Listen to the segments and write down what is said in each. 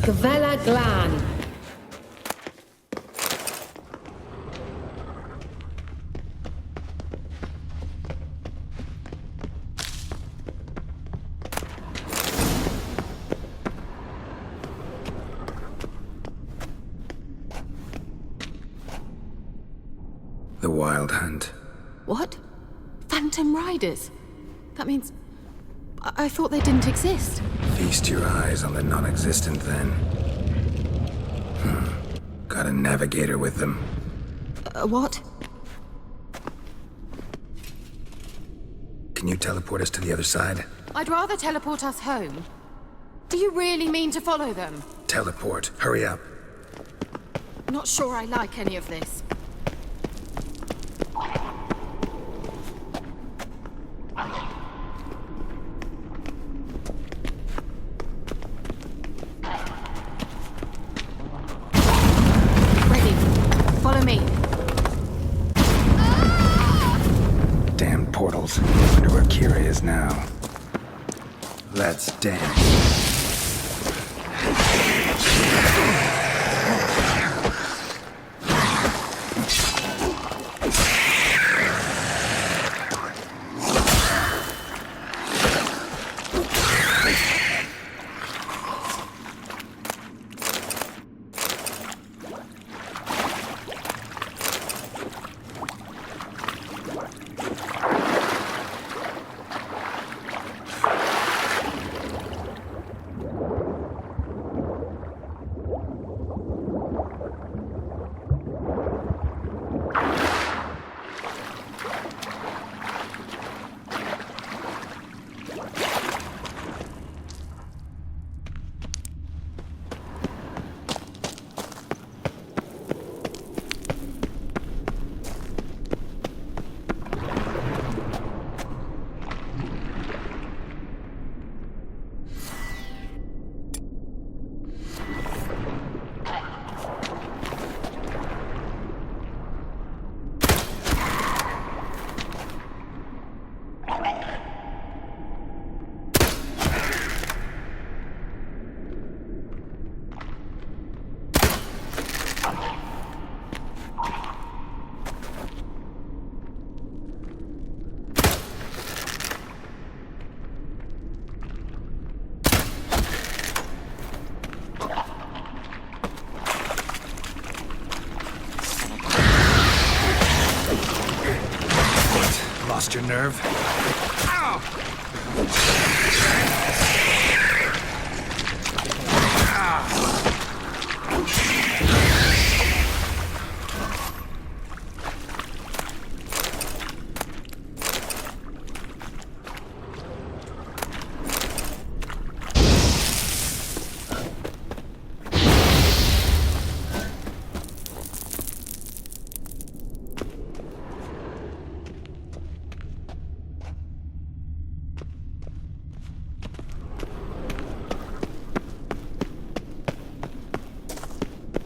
Gvella Glan. The Wild Hunt. What? Phantom Riders? That means... I thought they didn't exist. Feast your eyes on the non-existent then. Got a navigator with them. What? Can you teleport us to the other side? I'd rather teleport us home. Do you really mean to follow them? Teleport. Hurry up. Not sure I like any of this. Ready. Follow me. Damn portals. Wonder where Kira is now. Let's dance. Lost your nerve? Ow!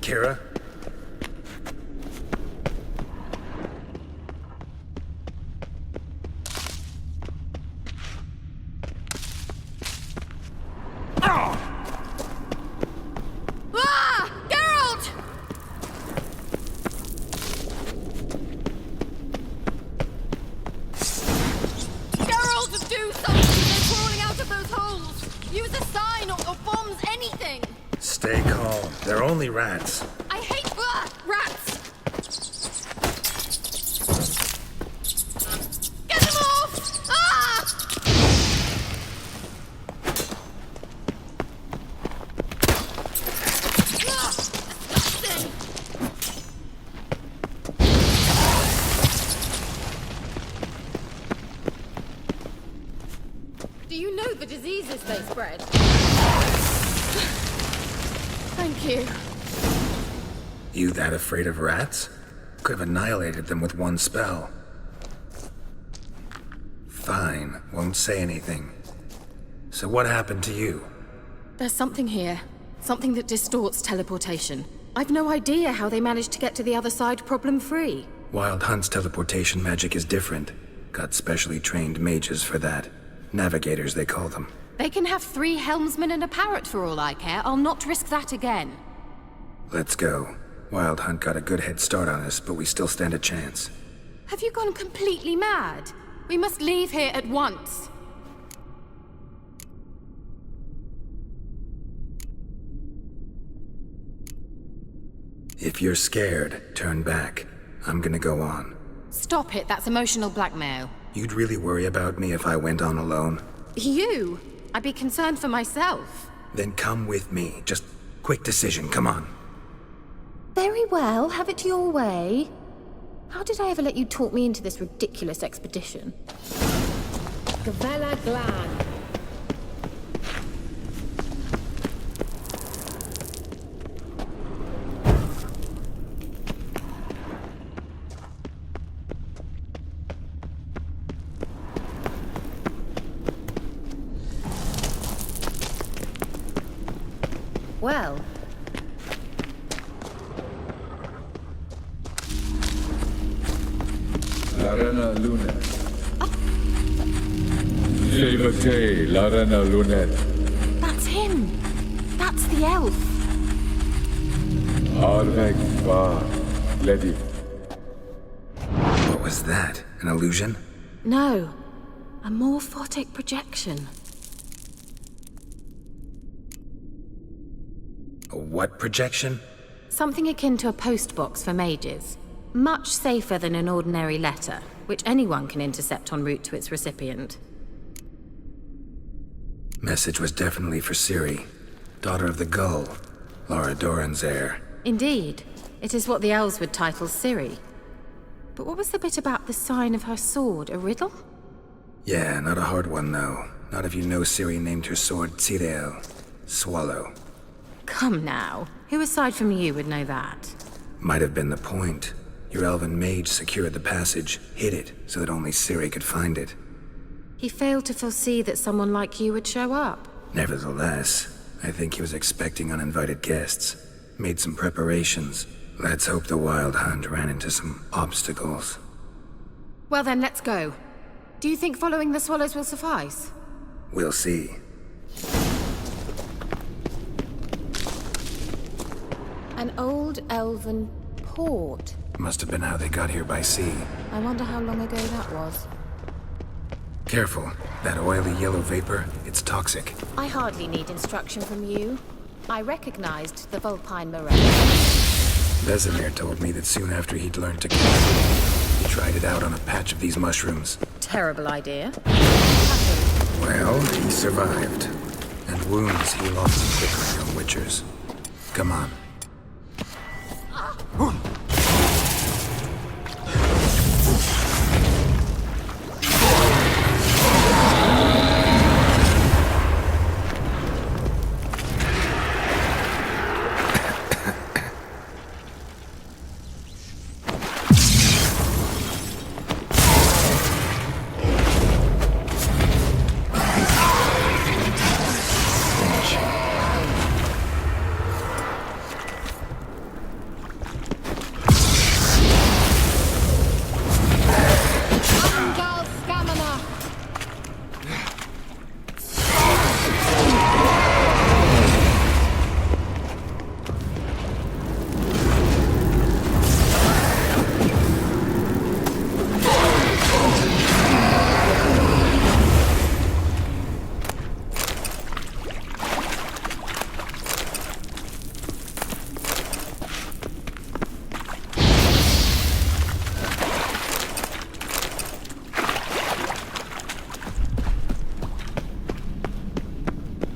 Kira? Ah! Geralt! Geralt, do something! They're crawling out of those holes! Use a sign or bombs, anything! Stay calm. They're only rats. I hate rats! Get them off! Ah! Disgusting! Do you know the diseases they spread? Thank you. You that afraid of rats? Could have annihilated them with one spell. Fine, won't say anything. So what happened to you? There's something here. Something that distorts teleportation. I've no idea how they managed to get to the other side problem-free. Wild Hunt's teleportation magic is different. Got specially trained mages for that. Navigators, they call them. They can have 3 helmsmen and a parrot for all I care. I'll not risk that again. Let's go. Wild Hunt got a good head start on us, but we still stand a chance. Have you gone completely mad? We must leave here at once. If you're scared, turn back. I'm gonna go on. Stop it, that's emotional blackmail. You'd really worry about me if I went on alone? You? I'd be concerned for myself. Then come with me. Just quick decision, come on. Very well, have it your way. How did I ever let you talk me into this ridiculous expedition? Gavella Glan. Well, Larena Lunet. Levate, Larena Lunet. that's him. That's the elf. Arvek Va, Ledi. What was that? An illusion? No, a morphotic projection. A what projection? Something akin to a postbox for mages. Much safer than an ordinary letter, which anyone can intercept en route to its recipient. Message was definitely for Ciri, daughter of the Gull, Lara Doran's heir. Indeed, it is what the elves would title Ciri. But what was the bit about the sign of her sword, a riddle? Yeah, not a hard one though. Not if you know Ciri named her sword Tirel, Swallow. Come now, who aside from you would know that? Might have been the point. Your elven mage secured the passage, hid it, so that only Ciri could find it. He failed to foresee that someone like you would show up. Nevertheless, I think he was expecting uninvited guests. Made some preparations. Let's hope the Wild Hunt ran into some obstacles. Well then, let's go. Do you think following the swallows will suffice? We'll see. An old elven port. Must have been how they got here by sea. I wonder how long ago that was. Careful. That oily yellow vapor, it's toxic. I hardly need instruction from you. I recognized the Vulpine moraine. Vesemir told me that soon after he'd learned to cast, he tried it out on a patch of these mushrooms. Terrible idea. Well, he survived. And wounds heal often quicker on witchers. Come on.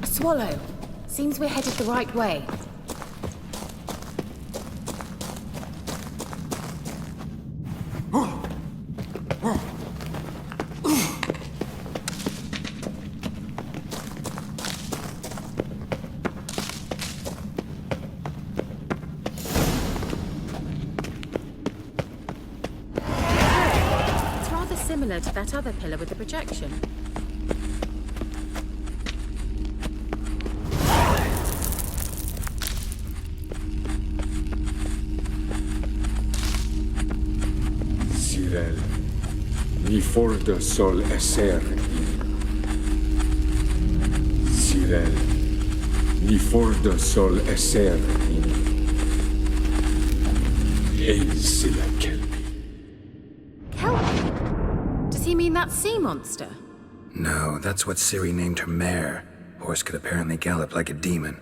Swallow. Seems we're headed the right way. It's rather similar to that other pillar with the projection. Ni for de sol eser. Sigrel, ni fordo sol esser in. Ein silla kelpi. Kelp? Does he mean that sea monster? No, that's what Ciri named her mare. Horse could apparently gallop like a demon.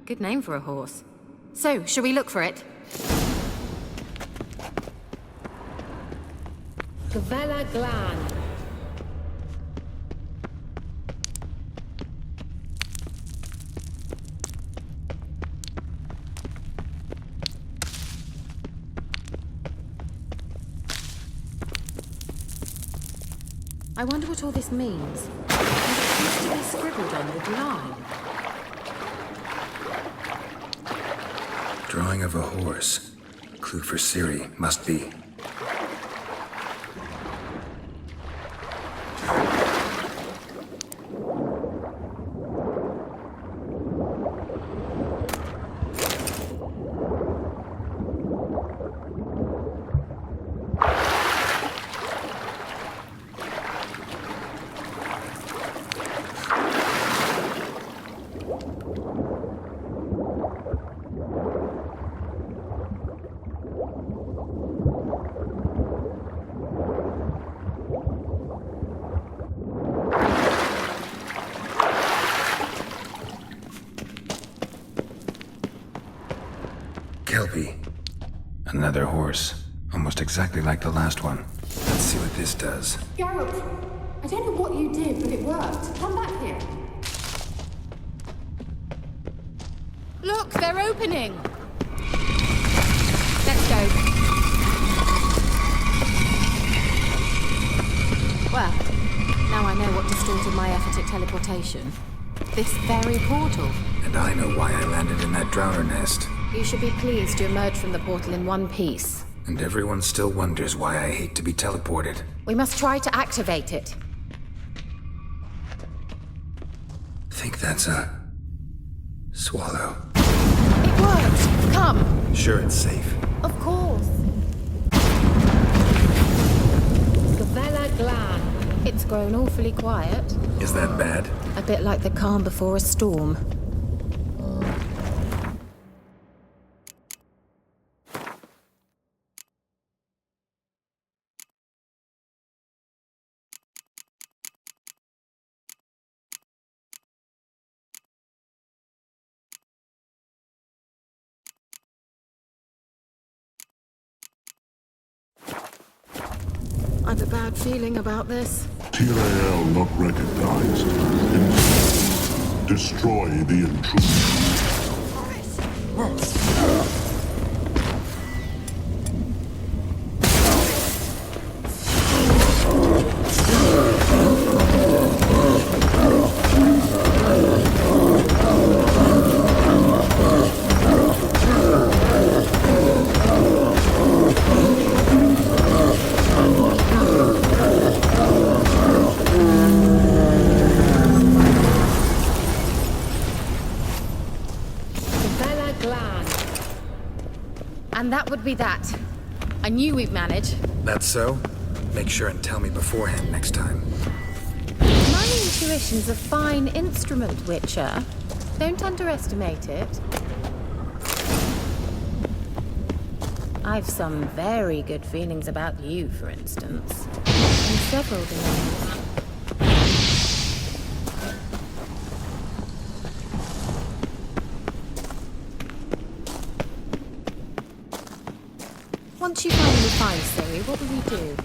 Good name for a horse. So, shall we look for it? Gavella Glan. I wonder what all this means. It used to be scribbled on with lime. Drawing of a horse. Clue for Ciri must be. Kelpie. Another horse. Almost exactly like the last one. Let's see what this does. Geralt, I don't know what you did, but it worked. Come back here. Look, they're opening! Let's go. Well, now I know what distorted my effort at teleportation. This very portal. And I know why I landed in that drowner nest. You should be pleased to emerge from the portal in one piece. And everyone still wonders why I hate to be teleported. We must try to activate it. Think that's a... swallow. It worked! Come! Sure it's safe. Of course. Gavella Glan. It's grown awfully quiet. Is that bad? A bit like the calm before a storm. I've a bad feeling about this. Tyrael not recognized. Destroy the intruder. And that would be that. I knew we'd manage. That's so? Make sure and tell me beforehand next time. My intuition's a fine instrument, Witcher. Don't underestimate it. I've some very good feelings about you, for instance. In several domains. Once you finally find Ciri, what will you do?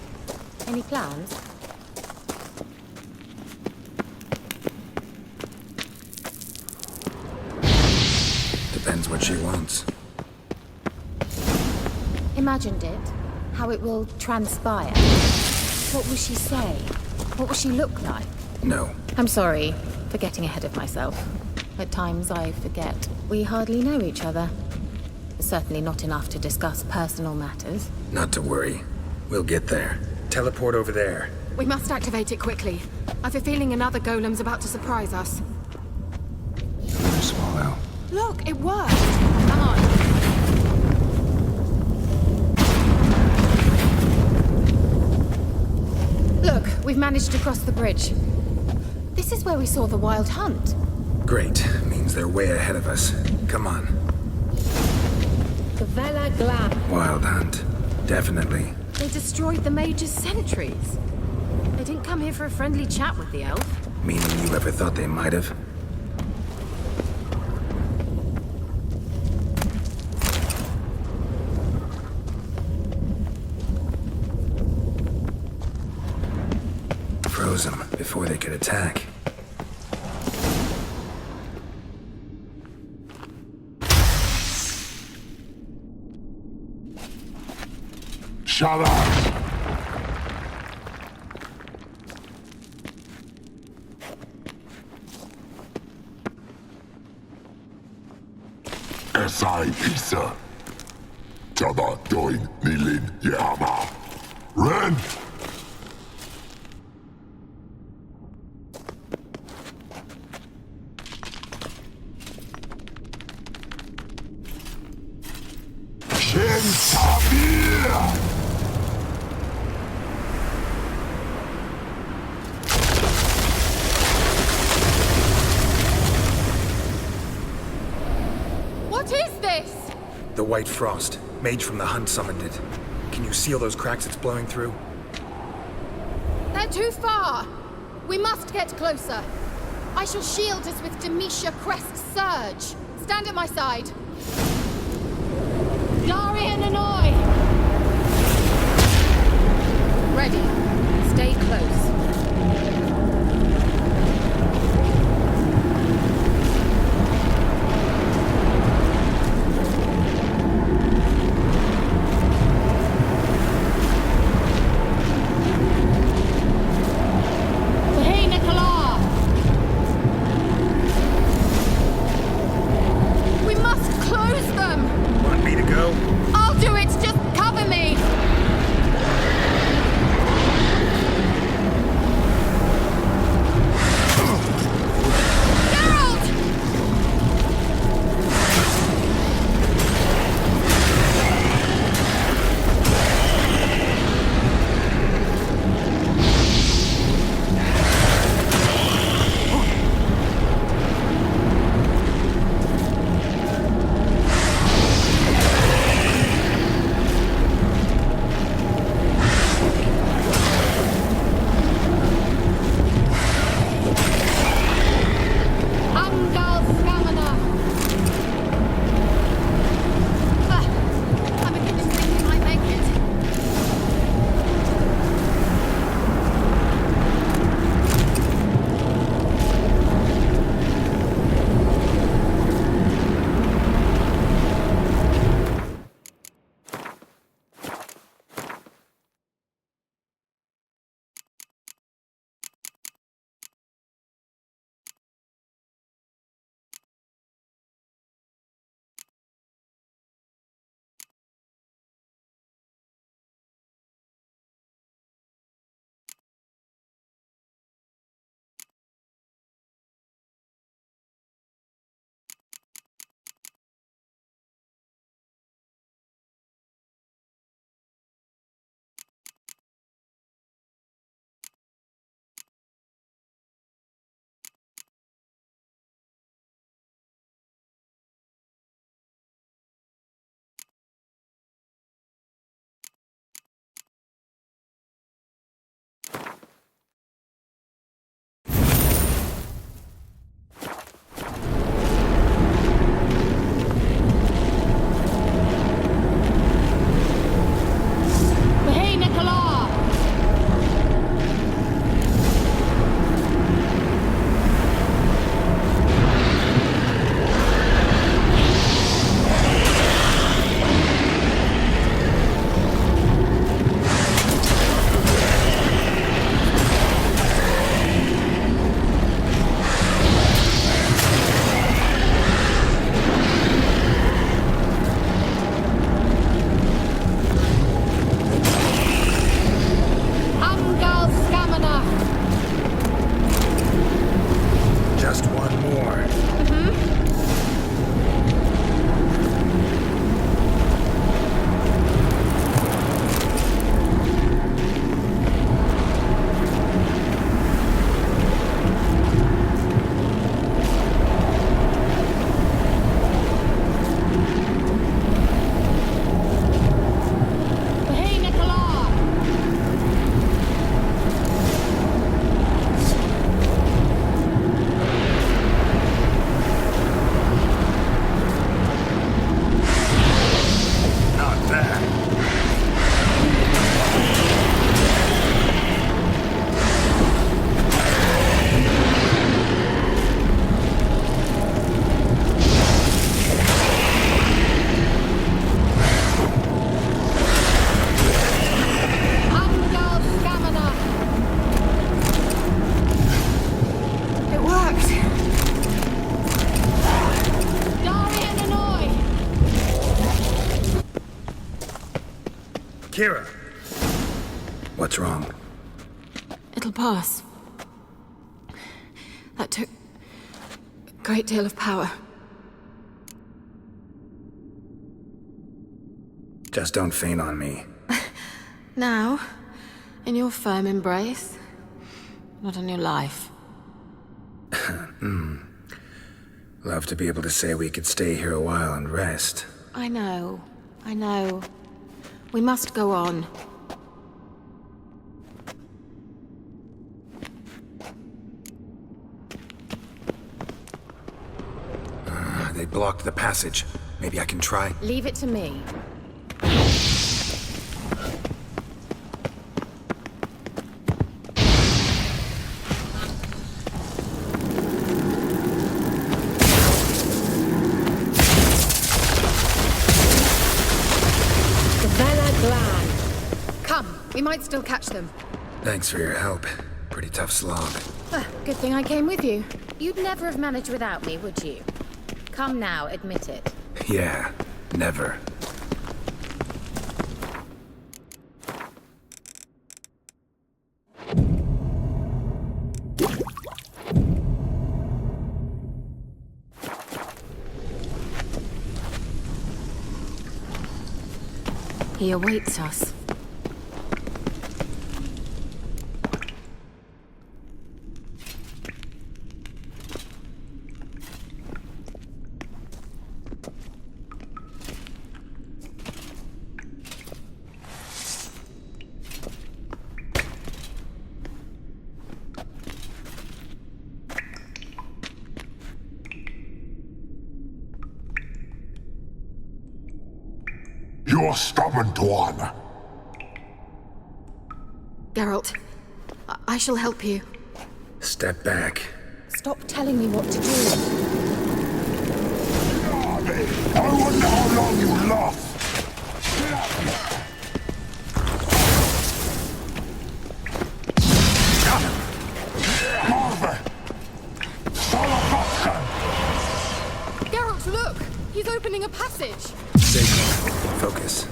Any plans? Depends what she wants. Imagined it. How it will transpire. What will she say? What will she look like? No. I'm sorry for getting ahead of myself. At times I forget. We hardly know each other. Certainly not enough to discuss personal matters. Not to worry. We'll get there. Teleport over there. We must activate it quickly. I've a feeling another golem's about to surprise us. Another swallow. Look, it worked! Come on. Look, we've managed to cross the bridge. This is where we saw the wild hunt. Great. Means they're way ahead of us. Come on. Vela Glam. Wild hunt. Definitely. They destroyed the mage's sentries. They didn't come here for a friendly chat with the elf. Meaning you ever thought they might have? Froze them before they could attack. Shut up! S.I. Pisa. Jabba doin nilin yama. Ren! Shen Tabir! What is this? The White Frost. Mage from the hunt summoned it. Can you seal those cracks it's blowing through? They're too far. We must get closer. I shall shield us with Demetia Crest's surge. Stand at my side. Darian Annoy! Ready. Stay close. Hey, Nicola! We must close them! Want me to go? I'll do it! Just cover me! Kira! What's wrong? It'll pass. That took a great deal of power. Just don't faint on me. Now, in your firm embrace, not on your life. Love to be able to say we could stay here a while and rest. I know. We must go on. They blocked the passage. Maybe I can try. Leave it to me. Come, we might still catch them. Thanks for your help. Pretty tough slog. Good thing I came with you. You'd never have managed without me, would you? Come now, admit it. Yeah, never. He awaits us. You're stubborn, Tuan. Geralt, I shall help you. Step back. Stop telling me what to do. I wonder how long you last. Geralt, look! He's opening a passage! Stay calm. Focus.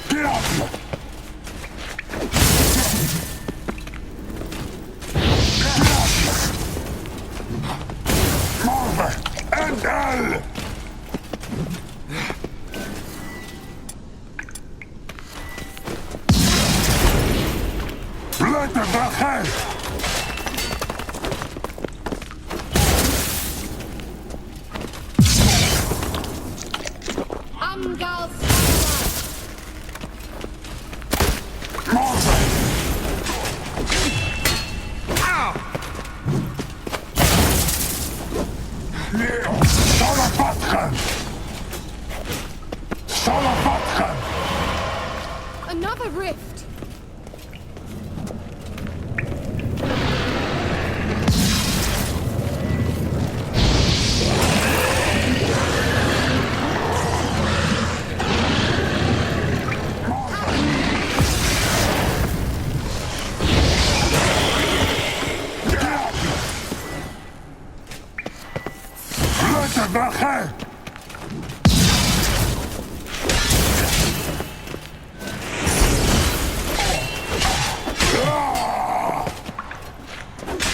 Get up here! Morphing! And L! Let the back. Another rift!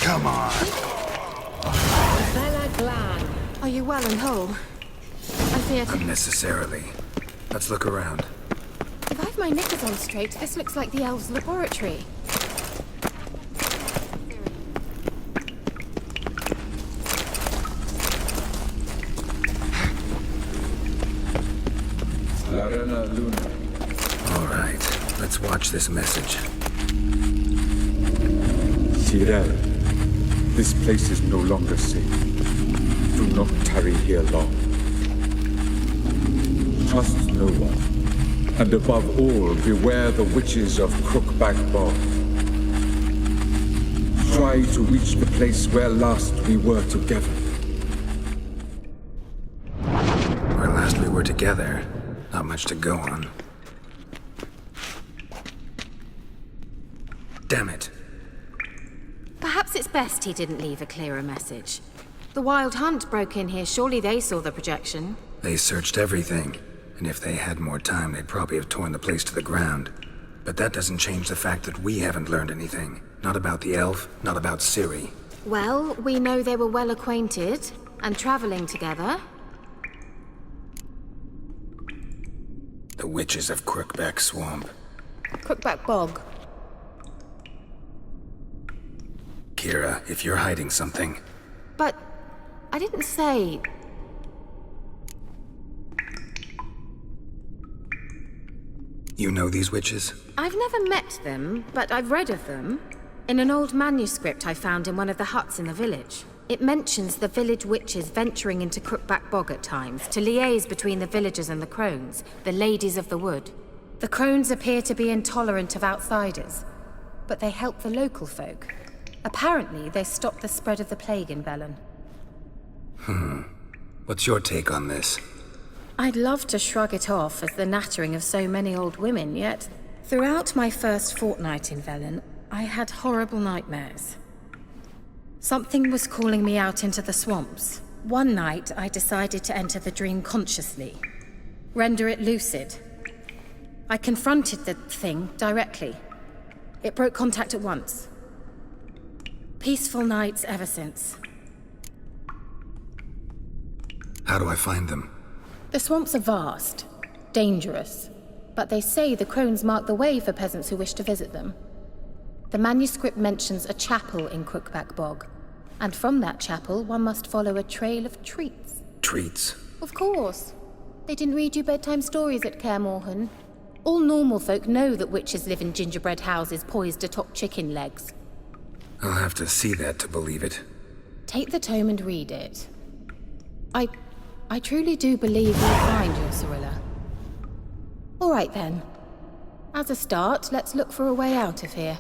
Come on. Are you well and whole? I feared. Unnecessarily. Let's look around. If I've my knickers on straight, this looks like the elves' laboratory. Larena Luna. All right, let's Watch this message. Tyrell, this place is no longer safe. Do not tarry here long. Trust no one. And above all, beware the witches of Crookback Bog. Try to reach the place where last we were together. Where last we were together, not much to go on. Damn it. Perhaps it's best he didn't leave a clearer message. The Wild Hunt broke in here. Surely they saw the projection. They searched everything, and if they had more time, they'd probably have torn the place to the ground. But that doesn't change the fact that we haven't learned anything. Not about the elf, not about Ciri. Well, we know they were well acquainted and traveling together. The witches of Crookback Swamp. Crookback Bog. Kira, if you're hiding something... But I didn't say... You know these witches? I've never met them, but I've read of them. In an old manuscript I found in one of the huts in the village. It mentions the village witches venturing into Crookback Bog at times to liaise between the villagers and the crones, the ladies of the wood. The crones appear to be intolerant of outsiders, but they help the local folk. Apparently, they stopped the spread of the plague in Velen. What's your take on this? I'd love to shrug it off as the nattering of so many old women, yet throughout my first fortnight in Velen, I had horrible nightmares. Something was calling me out into the swamps. One night, I decided to enter the dream consciously, render it lucid. I confronted the thing directly. It broke contact at once. Peaceful nights ever since. How do I find them? The swamps are vast, dangerous, but they say the crones mark the way for peasants who wish to visit them. The manuscript mentions a chapel in Crookback Bog, and from that chapel one must follow a trail of treats. Treats? Of course. They didn't read you bedtime stories at Kaer Morhen. All normal folk know that witches live in gingerbread houses poised atop chicken legs. I'll have to see that to believe it. Take the tome and read it. I truly do believe you'll find your Cirilla. All right then. As a start, let's look for a way out of here.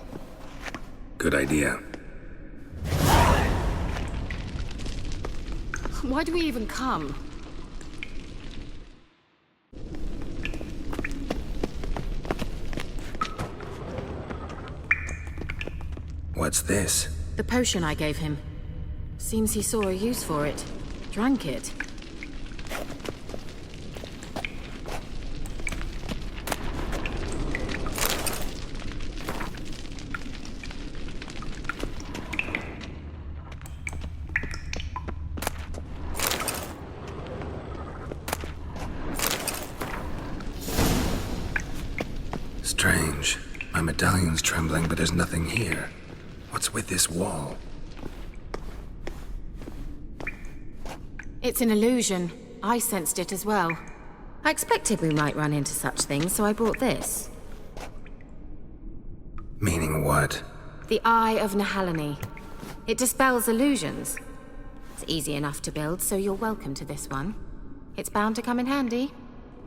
Good idea. Why do we even come? What's this? The potion I gave him. Seems he saw a use for it. Drank it. Strange. My medallion's trembling, but there's nothing here. What's with this wall? It's an illusion. I sensed it as well. I expected we might run into such things, so I brought this. Meaning what? The Eye of Nahalani. It dispels illusions. It's easy enough to build, so you're welcome to this one. It's bound to come in handy.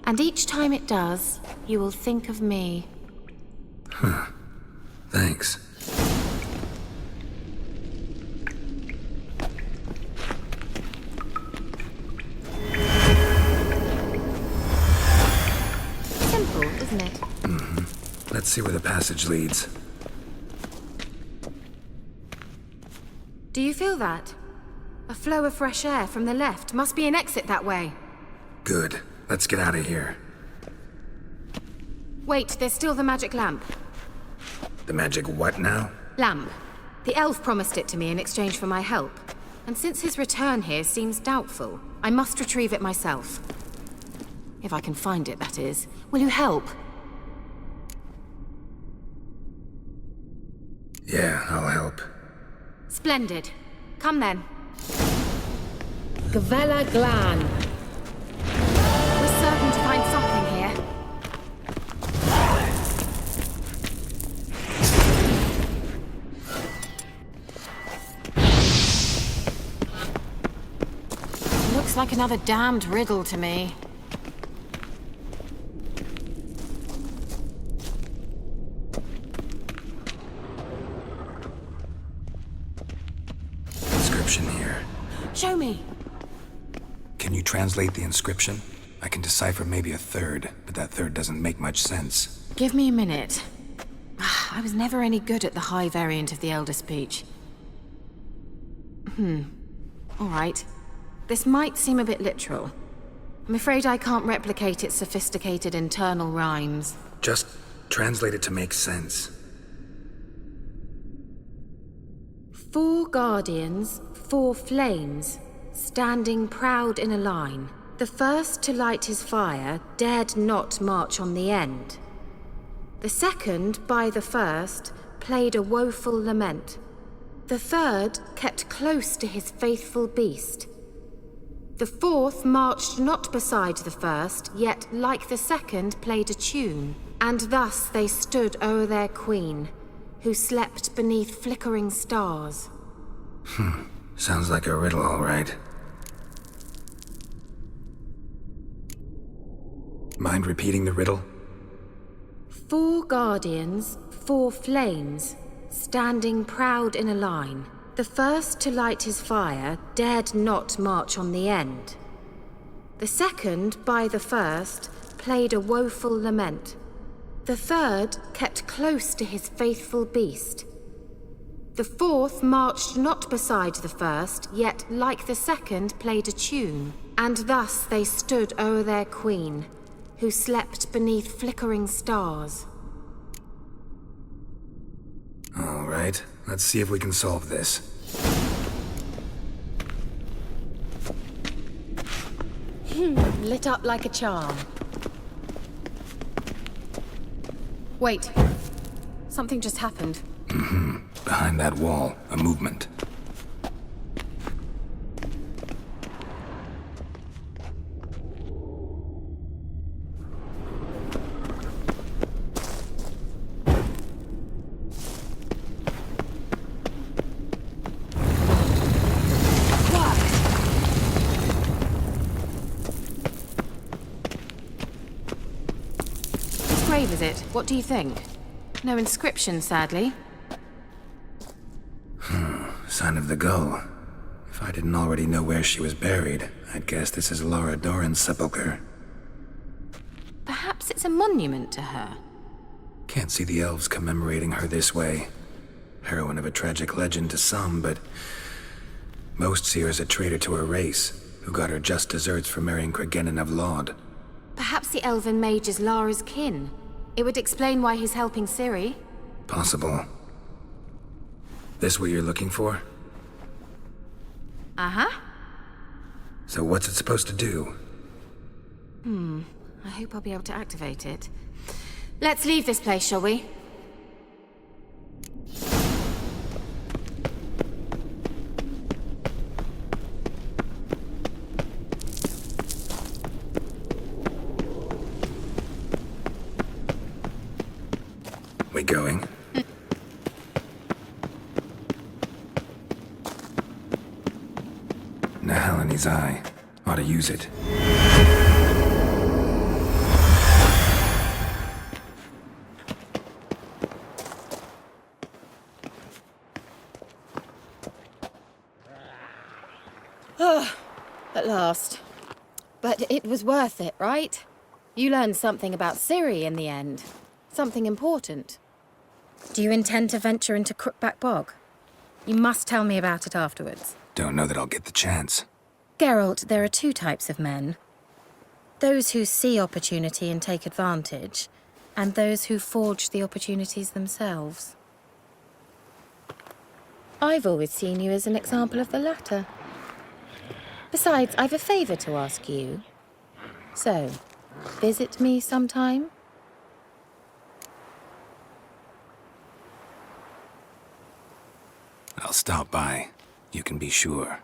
And each time it does, you will think of me. Thanks. Simple, isn't it? Let's see where the passage leads. Do you feel that? A flow of fresh air from the left. Must be an exit that way. Good. Let's get out of here. Wait, there's still the magic lamp. The magic what now? Lamp. The elf promised it to me in exchange for my help. And since his return here seems doubtful, I must retrieve it myself. If I can find it, that is. Will you help? Yeah, I'll help. Splendid. Come then. Gavella Glan. We're certain to find something here. Looks like another damned riddle to me. Inscription here. Show me. Can you translate the inscription? I can decipher maybe a third, but that third doesn't make much sense. Give me a minute. I was never any good at the high variant of the Elder Speech. All right. This might seem a bit literal. I'm afraid I can't replicate its sophisticated internal rhymes. Just translate it to make sense. 4 guardians, 4 flames, standing proud in a line. The first to light his fire dared not march on the end. The second, by the first, played a woeful lament. The third kept close to his faithful beast. The fourth marched not beside the first, yet like the second played a tune. And thus they stood o'er their queen, who slept beneath flickering stars. Sounds like a riddle, all right. Mind repeating the riddle? 4 guardians, 4 flames, standing proud in a line. The first to light his fire dared not march on the end. The second, by the first, played a woeful lament. The third kept close to his faithful beast. The fourth marched not beside the first, yet like the second played a tune. And thus they stood o'er their queen, who slept beneath flickering stars. All right, let's see if we can solve this. Lit up like a charm. Wait. Something just happened. Behind that wall, a movement. Whose grave is it? What do you think? No inscription, sadly. Sign of the gull. If I didn't already know where she was buried, I'd guess this is Laura Doran's sepulcher. Perhaps it's a monument to her. Can't see the elves commemorating her this way. Heroine of a tragic legend to some, but most see her as a traitor to her race, who got her just deserts for marrying Cregennan of Laud. Perhaps the elven mage is Lara's kin. It would explain why he's helping Ciri. Possible. This what you're looking for? Uh-huh. So what's it supposed to do? I hope I'll be able to activate it. Let's leave this place, shall we? We going? Nahalani's eye. Ought to use it. At last. But it was worth it, right? You learned something about Ciri in the end. Something important. Do you intend to venture into Crookback Bog? You must tell me about it afterwards. Don't know that I'll get the chance. Geralt, there are 2 types of men. Those who see opportunity and take advantage, and those who forge the opportunities themselves. I've always seen you as an example of the latter. Besides, I've a favor to ask you. So, visit me sometime? I'll stop by. You can be sure.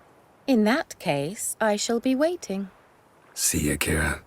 In that case, I shall be waiting. See ya, Kira.